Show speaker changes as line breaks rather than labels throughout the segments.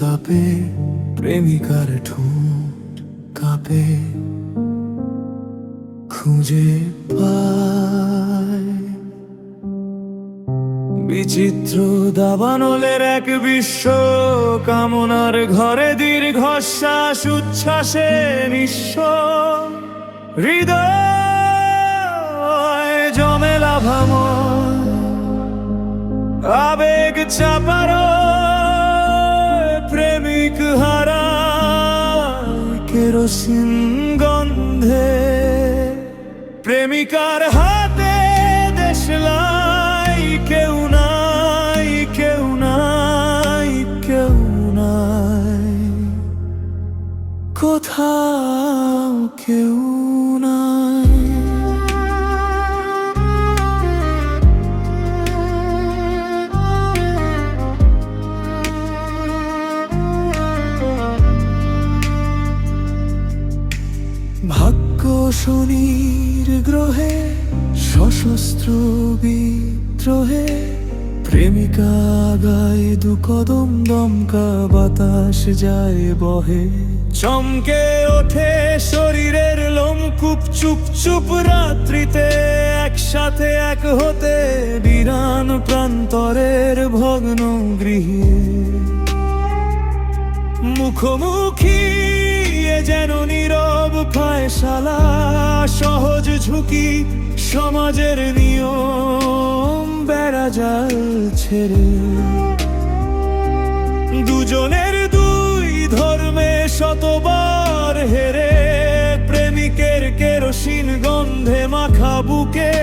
তাপে প্রেমিকার ঠোঁট কাঁপে, খুঁজে পায় বিচিত্র দাবানলের এক বিশ্ব কামনার ঘরে দীর্ঘশ্বাস উচ্ছ্বাসে নিঃস্ব হৃদয় জমে লাভাময় আবেগ চাপার প্রেমিক হারা কেরোসিন গন্ধে প্রেমিকার হাতে দেশলাই কেউ নাই কেউ নাই কেউ নাই কোথাও কেউ নাই। ভাগ্য শনির গ্রহে সশস্ত্র বিদ্রোহে প্রেমিকা গায়ে দু কদম দমকা বাতাস যায় বহে, চমকে ওঠে শরীরের লোমকূপ চুপ চুপ রাত্রিতে একসাথে এক হতে বিরান প্রান্তরের ভগ্ন গৃহে মুখোমুখি যেন নীরব ফায়সালা সহজ ঝুঁকি সমাজের নিয়ম বেড়া জাল ছেড়ে দুজনের দুই ধর্মে শতবার হেরে প্রেমিকের কেরোসিন গন্ধে মাখা বুকে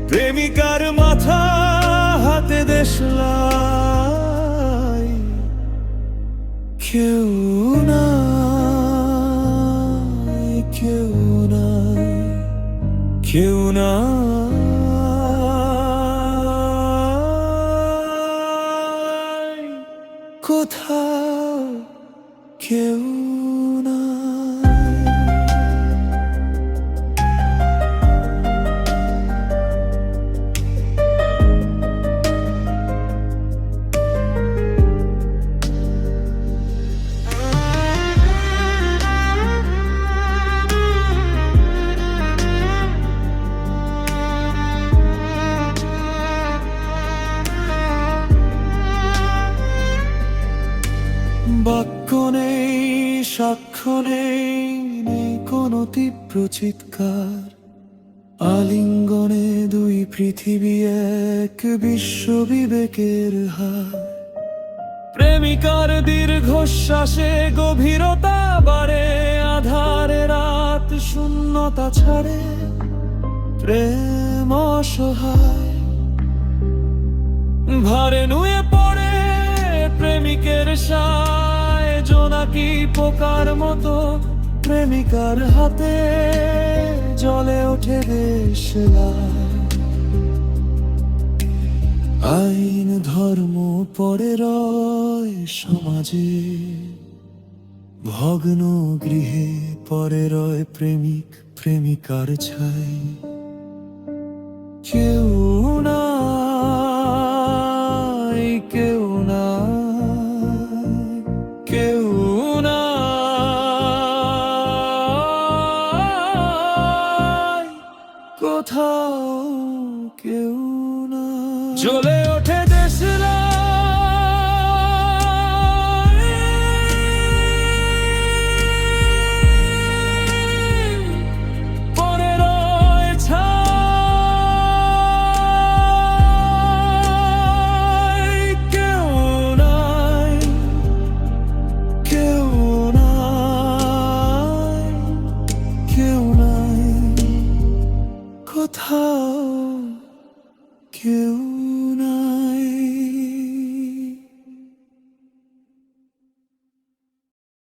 প্রেমিকার মাথা হাতে দেশলাই কেউ নাই কেউ নাই কেউ নাই কোথাও কেউ বাক্য নেই সাক্ষ্য নেই নেই কোনো তীব্র চিৎকার আলিঙ্গনে দুই পৃথিবী এক বিশ্ব বিবেকের হার প্রেমিকার দীর্ঘশ্বাসে গভীরতা বাড়ে আধারে রাত শূন্যতা ছাড়ে প্রেম অসহায় ভারে নুয়ে পড়ে প্রেমিকের সায় জোনাকি পোকার মতো প্রেমিকার হাতে জ্বলে ওঠে দেশলাই আইন ধর্ম পড়ে রয় সমাজে ভগ্ন গৃহে পড়ে রয় প্রেমিক প্রেমিকার ছাই কেউ না